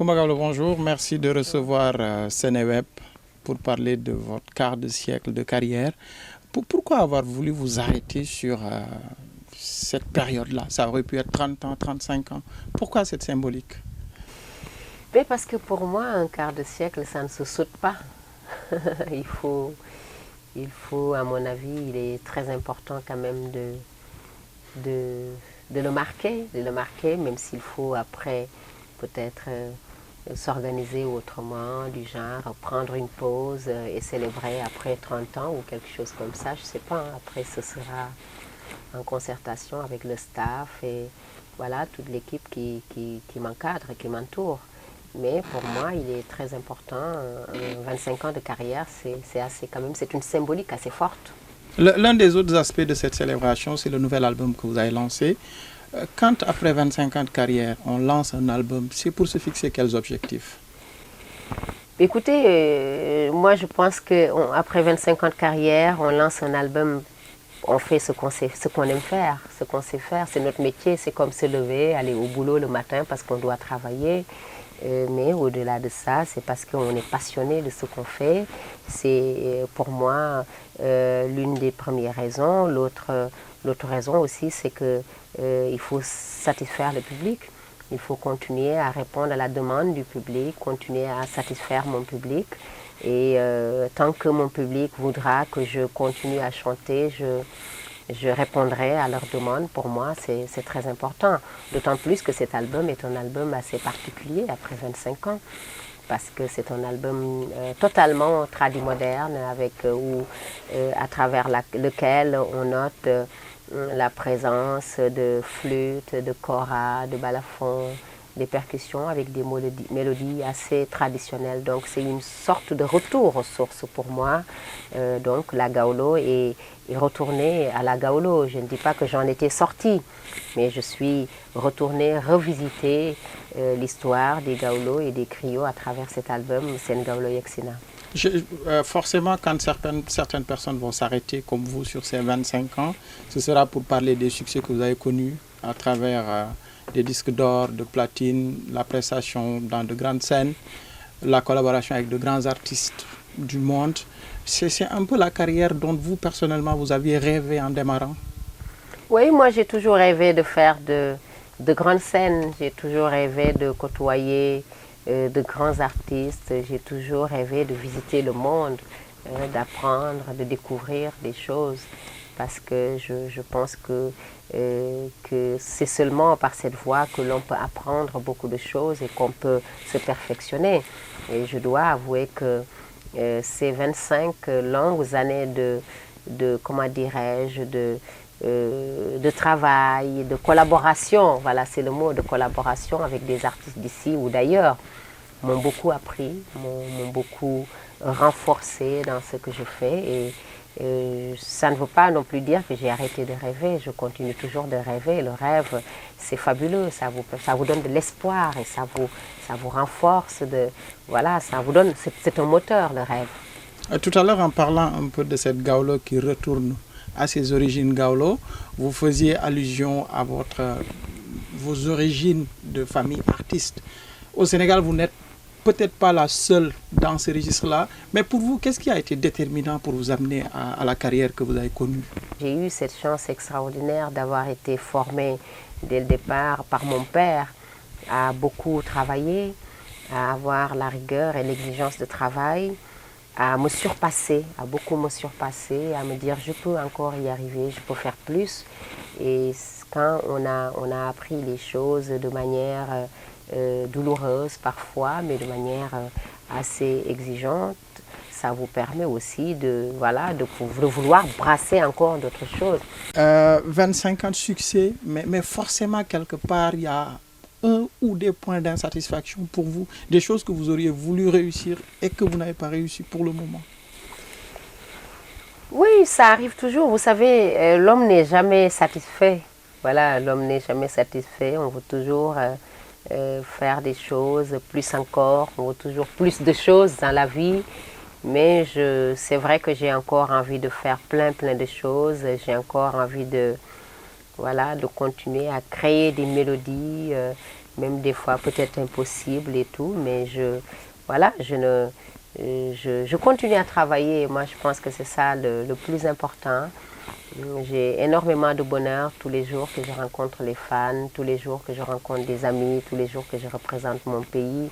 Coumba Gawlo, bonjour. Merci de recevoir Seneweb pour parler de votre quart de siècle de carrière. Pourquoi avoir voulu vous arrêter sur cette période-là? Ça aurait pu être 30 ans, 35 ans. Pourquoi cette symbolique? Mais parce que pour moi, un quart de siècle, ça ne se saute pas. il faut, à mon avis, il est très important quand même de le marquer, même s'il faut après peut-être s'organiser autrement, du genre prendre une pause et célébrer après 30 ans ou quelque chose comme ça, je ne sais pas. Hein. Après, ce sera en concertation avec le staff et voilà, toute l'équipe qui m'encadre, qui m'entoure. Mais pour moi, il est très important. 25 ans de carrière, c'est assez quand même, c'est une symbolique assez forte. L'un des autres aspects de cette célébration, c'est le nouvel album que vous avez lancé. Quand après 25 ans de carrière, on lance un album, c'est pour se fixer quels objectifs? Écoutez, moi je pense qu'après 25 ans de carrière, on lance un album, on fait ce qu'on aime faire, ce qu'on sait faire, c'est notre métier, c'est comme se lever, aller au boulot le matin parce qu'on doit travailler. Mais au-delà de ça, c'est parce qu'on est passionné de ce qu'on fait. C'est pour moi l'une des premières raisons. L'autre raison aussi, c'est qu'il faut satisfaire le public. Il faut continuer à répondre à la demande du public, continuer à satisfaire mon public. Et tant que mon public voudra que je continue à chanter, je répondrai à leurs demandes. Pour moi, c'est très important. D'autant plus que cet album est un album assez particulier après 25 ans. Parce que c'est un album totalement tradimoderne, à travers lequel on note la présence de flûte, de kora, de balafon, des percussions avec des mélodies assez traditionnelles. Donc c'est une sorte de retour aux sources pour moi. Donc la Gawlo est retournée à la Gawlo. Je ne dis pas que j'en étais sortie, mais je suis retournée revisiter l'histoire des Gawlo et des griots à travers cet album Sen Gawlo Yeksina. Forcément, quand certaines personnes vont s'arrêter comme vous sur ces 25 ans, ce sera pour parler des succès que vous avez connus à travers des disques d'or, de platine, la prestation dans de grandes scènes, la collaboration avec de grands artistes du monde. C'est un peu la carrière dont vous, personnellement, vous aviez rêvé en démarrant? Oui, moi j'ai toujours rêvé de faire de grandes scènes, j'ai toujours rêvé de côtoyer de grands artistes, j'ai toujours rêvé de visiter le monde, d'apprendre, de découvrir des choses, parce que je pense que c'est seulement par cette voie que l'on peut apprendre beaucoup de choses et qu'on peut se perfectionner. Et je dois avouer que ces 25 longues années comment dirais-je, de travail, de collaboration, voilà c'est le mot, de collaboration avec des artistes d'ici ou d'ailleurs, m'ont beaucoup appris, m'ont beaucoup renforcé dans ce que je fais et ça ne veut pas non plus dire que j'ai arrêté de rêver, je continue toujours de rêver. Le rêve, c'est fabuleux, ça vous donne de l'espoir et ça vous renforce, voilà, ça vous donne, c'est un moteur le rêve. Tout à l'heure, en parlant un peu de cette Gawlo qui retourne à ses origines Gawlo, vous faisiez allusion à vos origines de famille artiste. Au Sénégal, vous n'êtes peut-être pas la seule dans ce registre-là, mais pour vous, qu'est-ce qui a été déterminant pour vous amener à la carrière que vous avez connue? J'ai eu cette chance extraordinaire d'avoir été formée dès le départ par mon père, à beaucoup travailler, à avoir la rigueur et l'exigence de travail, à me surpasser, à beaucoup me surpasser, à me dire je peux encore y arriver, je peux faire plus. Et quand on a appris les choses de manière douloureuse parfois, mais de manière assez exigeante, ça vous permet aussi de vouloir brasser encore d'autres choses. 25 ans de succès, mais forcément quelque part il y a un ou des points d'insatisfaction pour vous, des choses que vous auriez voulu réussir et que vous n'avez pas réussi pour le moment? Oui, ça arrive toujours. Vous savez, l'homme n'est jamais satisfait. Voilà, l'homme n'est jamais satisfait. On veut toujours faire des choses, plus encore. On veut toujours plus de choses dans la vie. Mais c'est vrai que j'ai encore envie de faire plein de choses. J'ai encore envie de continuer à créer des mélodies même des fois peut-être impossible et tout, mais voilà, je continue à travailler. Moi, je pense que c'est ça le plus important. J'ai énormément de bonheur tous les jours que je rencontre les fans, tous les jours que je rencontre des amis, tous les jours que je représente mon pays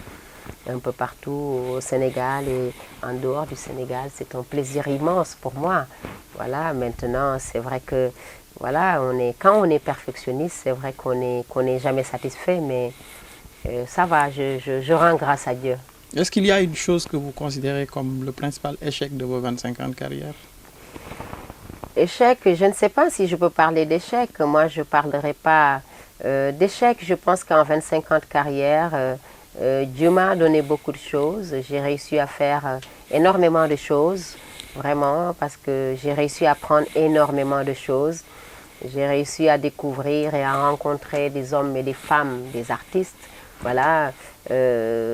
un peu partout au Sénégal et en dehors du Sénégal. C'est un plaisir immense pour moi. Voilà, maintenant, c'est vrai que voilà, quand on est perfectionniste, c'est vrai qu'on n'est jamais satisfait, mais ça va, je rends grâce à Dieu. Est-ce qu'il y a une chose que vous considérez comme le principal échec de vos 25 ans de carrière? Échec, je ne sais pas si je peux parler d'échec. Moi, je ne parlerai pas d'échec. Je pense qu'en 25 ans de carrière, Dieu m'a donné beaucoup de choses. J'ai réussi à faire énormément de choses, vraiment, parce que j'ai réussi à apprendre énormément de choses. J'ai réussi à découvrir et à rencontrer des hommes et des femmes, des artistes, voilà,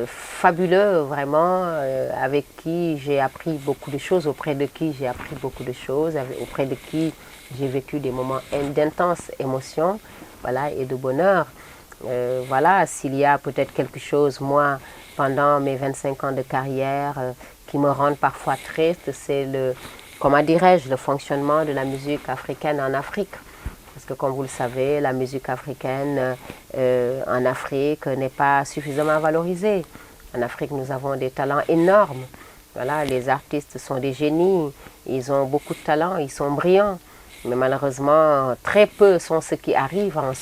fabuleux vraiment, avec qui j'ai appris beaucoup de choses, auprès de qui j'ai appris beaucoup de choses, auprès de qui j'ai vécu des moments d'intense émotion, voilà, et de bonheur. Voilà, s'il y a peut-être quelque chose, moi, pendant mes 25 ans de carrière, qui me rend parfois triste, c'est comment dirais-je, le fonctionnement de la musique africaine en Afrique. Parce que comme vous le savez, la musique africaine en Afrique n'est pas suffisamment valorisée. En Afrique, nous avons des talents énormes. Voilà, les artistes sont des génies, ils ont beaucoup de talent, ils sont brillants. Mais malheureusement, très peu sont ceux qui arrivent à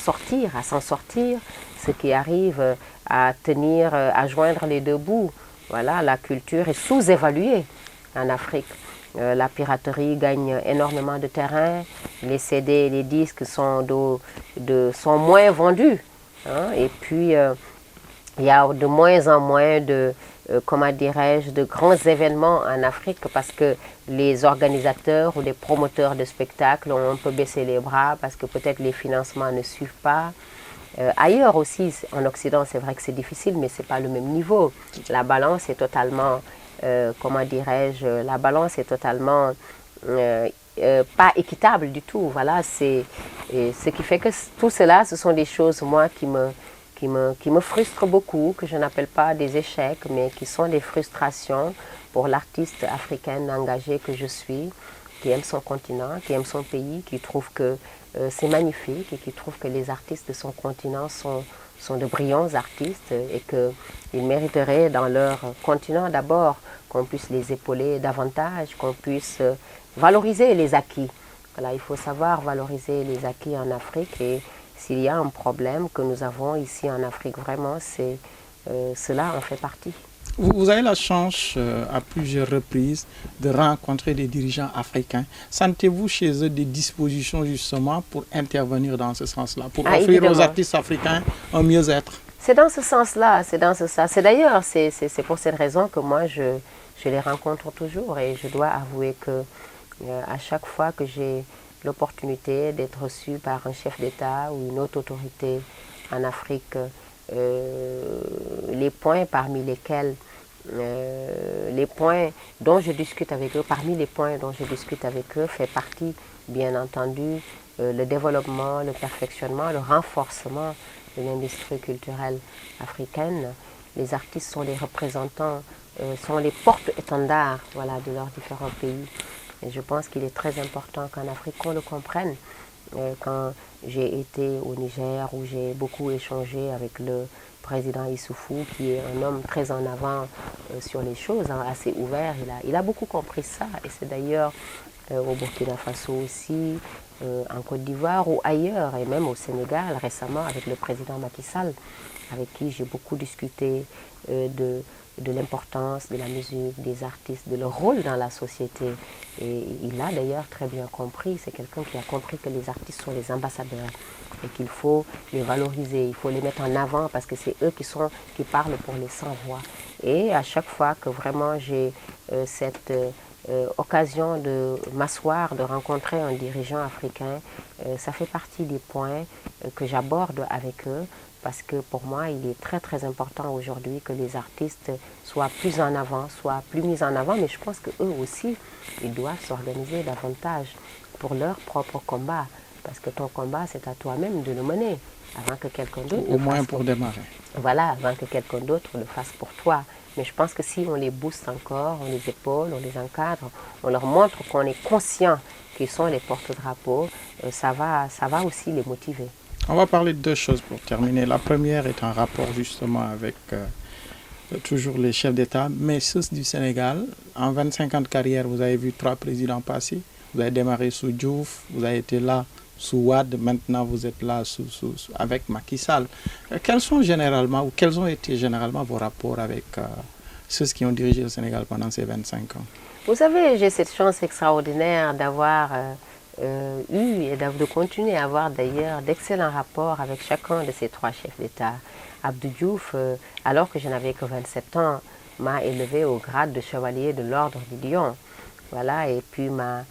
s'en sortir, ceux qui arrivent à tenir, à joindre les deux bouts. Voilà, la culture est sous-évaluée en Afrique. La piraterie gagne énormément de terrain, les CD et les disques sont moins vendus. Hein, et puis, il y a de moins en moins comment dirais-je, de grands événements en Afrique parce que les organisateurs ou les promoteurs de spectacles ont un peu baissé les bras parce que peut-être les financements ne suivent pas. Ailleurs aussi, en Occident, c'est vrai que c'est difficile, mais ce n'est pas le même niveau. La balance est totalement... comment dirais-je, la balance est totalement pas équitable du tout. Voilà, ce qui fait que tout cela, ce sont des choses, moi, qui me frustrent beaucoup, que je n'appelle pas des échecs, mais qui sont des frustrations pour l'artiste africaine engagée que je suis, qui aime son continent, qui aime son pays, qui trouve que c'est magnifique et qui trouve que les artistes de son continent sont de brillants artistes et qu'ils mériteraient dans leur continent d'abord qu'on puisse les épauler davantage, qu'on puisse valoriser les acquis. Voilà, il faut savoir valoriser les acquis en Afrique et s'il y a un problème que nous avons ici en Afrique, vraiment, cela en fait partie. Vous avez la chance à plusieurs reprises de rencontrer des dirigeants africains. Sentez-vous chez eux des dispositions justement pour intervenir dans ce sens-là, pour offrir évidemment aux artistes africains un mieux-être? C'est dans ce sens-là, c'est dans ce sens. C'est d'ailleurs, c'est pour cette raison que moi je les rencontre toujours et je dois avouer que à chaque fois que j'ai l'opportunité d'être reçu par un chef d'État ou une autre autorité en Afrique, les points parmi lesquels, les points dont je discute avec eux, parmi les points dont je discute avec eux, fait partie, bien entendu, le développement, le perfectionnement, le renforcement de l'industrie culturelle africaine. Les artistes sont les représentants, sont les porte-étendards, voilà, de leurs différents pays. Et je pense qu'il est très important qu'en Afrique, qu'on le comprenne. Quand j'ai été au Niger, où j'ai beaucoup échangé avec le président Issoufou, qui est un homme très en avant sur les choses, hein, assez ouvert, il a beaucoup compris ça. Et c'est d'ailleurs au Burkina Faso aussi, en Côte d'Ivoire ou ailleurs, et même au Sénégal récemment avec le président Macky Sall, avec qui j'ai beaucoup discuté de l'importance de la musique, des artistes, de leur rôle dans la société. Et il a d'ailleurs très bien compris, c'est quelqu'un qui a compris que les artistes sont les ambassadeurs et qu'il faut les valoriser, il faut les mettre en avant parce que c'est eux qui parlent pour les sans-voix. Et à chaque fois que vraiment j'ai cette occasion de m'asseoir, de rencontrer un dirigeant africain, ça fait partie des points que j'aborde avec eux. Parce que pour moi, il est très très important aujourd'hui que les artistes soient plus en avant, soient plus mis en avant. Mais je pense qu'eux aussi, ils doivent s'organiser davantage pour leur propre combat. Parce que ton combat, c'est à toi-même de le mener, avant que quelqu'un d'autre Au moins pour démarrer. Voilà, avant que quelqu'un d'autre le fasse pour toi. Mais je pense que si on les booste encore, on les épaule, on les encadre, on leur montre qu'on est conscient qu'ils sont les porte-drapeaux, ça va aussi les motiver. On va parler de deux choses pour terminer. La première est en rapport justement avec toujours les chefs d'État, mais ceux du Sénégal. En 25 ans de carrière, vous avez vu 3 présidents passer. Vous avez démarré sous Diouf, vous avez été là sous Wade, maintenant vous êtes là avec Macky Sall. Quels sont généralement, ou quels ont été généralement vos rapports avec ceux qui ont dirigé le Sénégal pendant ces 25 ans? Vous savez, j'ai cette chance extraordinaire d'avoir eu et de continuer à avoir d'ailleurs d'excellents rapports avec chacun de ces 3 chefs d'État. Abdou Diouf, alors que je n'avais que 27 ans, m'a élevé au grade de chevalier de l'Ordre du Lion. Voilà, et puis m'a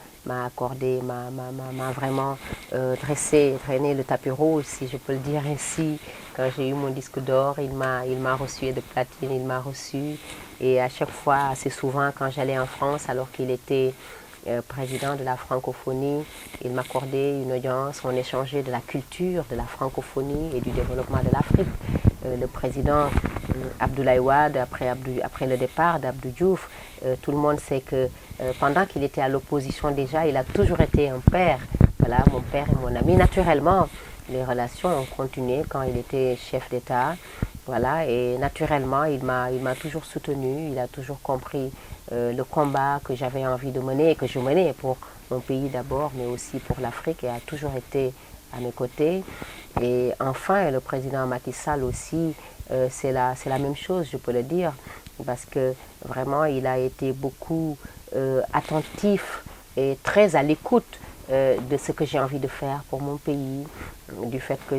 accordé, m'a vraiment traîné le tapis rouge, si je peux le dire ainsi. Quand j'ai eu mon disque d'or, il m'a reçu, et de platine, il m'a reçu. Et à chaque fois, assez souvent, quand j'allais en France, alors qu'il était président de la francophonie, il m'accordait une audience, on échangeait de la culture, de la francophonie et du développement de l'Afrique. Le président Abdoulaye Wade, après le départ d'Abdou Diouf, tout le monde sait que pendant qu'il était à l'opposition déjà, il a toujours été un père. Voilà, mon père et mon ami. Naturellement, les relations ont continué quand il était chef d'État. Voilà, et naturellement, il m'a toujours soutenu, il a toujours compris le combat que j'avais envie de mener et que je menais pour mon pays d'abord, mais aussi pour l'Afrique, et a toujours été à mes côtés. Et enfin, le président Macky Sall aussi, c'est la même chose, je peux le dire, parce que vraiment, il a été beaucoup attentif et très à l'écoute de ce que j'ai envie de faire pour mon pays, du fait que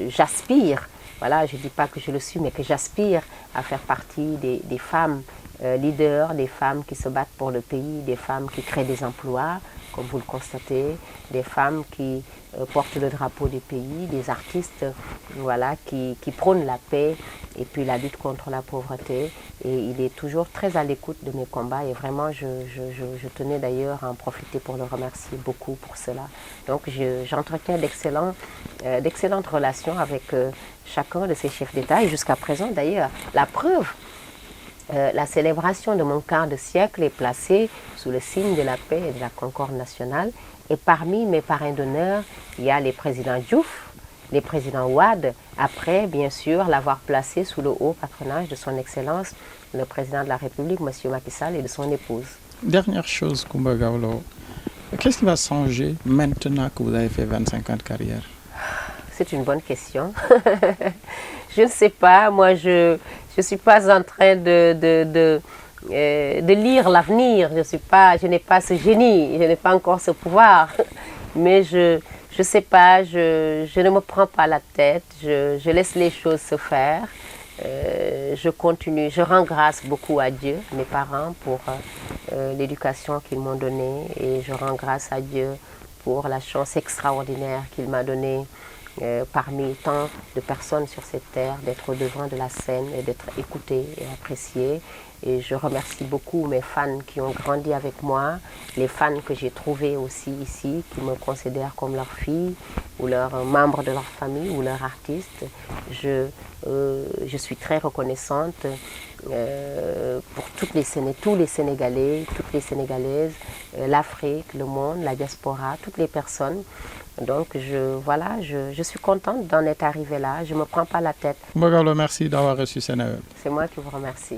j'aspire, voilà, je ne dis pas que je le suis, mais que j'aspire à faire partie des femmes leaders, des femmes qui se battent pour le pays, des femmes qui créent des emplois, comme vous le constatez, des femmes qui portent le drapeau du pays, des artistes voilà, qui prônent la paix et puis la lutte contre la pauvreté. Et il est toujours très à l'écoute de mes combats et vraiment je tenais d'ailleurs à en profiter pour le remercier beaucoup pour cela. Donc j'entretiens d'excellentes relations avec chacun de ces chefs d'État et jusqu'à présent d'ailleurs. La preuve, la célébration de mon quart de siècle est placée sous le signe de la paix et de la concorde nationale. Et parmi mes parrains d'honneur, il y a les présidents Diouf, les présidents Wade, après, bien sûr, l'avoir placé sous le haut patronage de son Excellence, le président de la République, M. Macky Sall, et de son épouse. Dernière chose, Coumba Gawlo, qu'est-ce qui va changer maintenant que vous avez fait 25 ans de carrière? C'est une bonne question. Je ne sais pas, moi je ne suis pas en train de lire l'avenir, je n'ai pas ce génie, je n'ai pas encore ce pouvoir, mais je ne sais pas, je ne me prends pas la tête, je laisse les choses se faire, je continue, je rends grâce beaucoup à Dieu, mes parents, pour l'éducation qu'ils m'ont donnée, et je rends grâce à Dieu pour la chance extraordinaire qu'il m'a donnée parmi tant de personnes sur cette terre, d'être au devant de la scène et d'être écoutée et appréciée. Et je remercie beaucoup mes fans qui ont grandi avec moi, les fans que j'ai trouvés aussi ici, qui me considèrent comme leur fille, ou leur membre de leur famille, ou leur artiste. Je suis très reconnaissante pour tous les Sénégalais, toutes les Sénégalaises, l'Afrique, le monde, la diaspora, toutes les personnes. Donc je suis contente d'en être arrivée là, je ne me prends pas la tête. Coumba Gawlo, merci d'avoir reçu Sénégal. C'est moi qui vous remercie.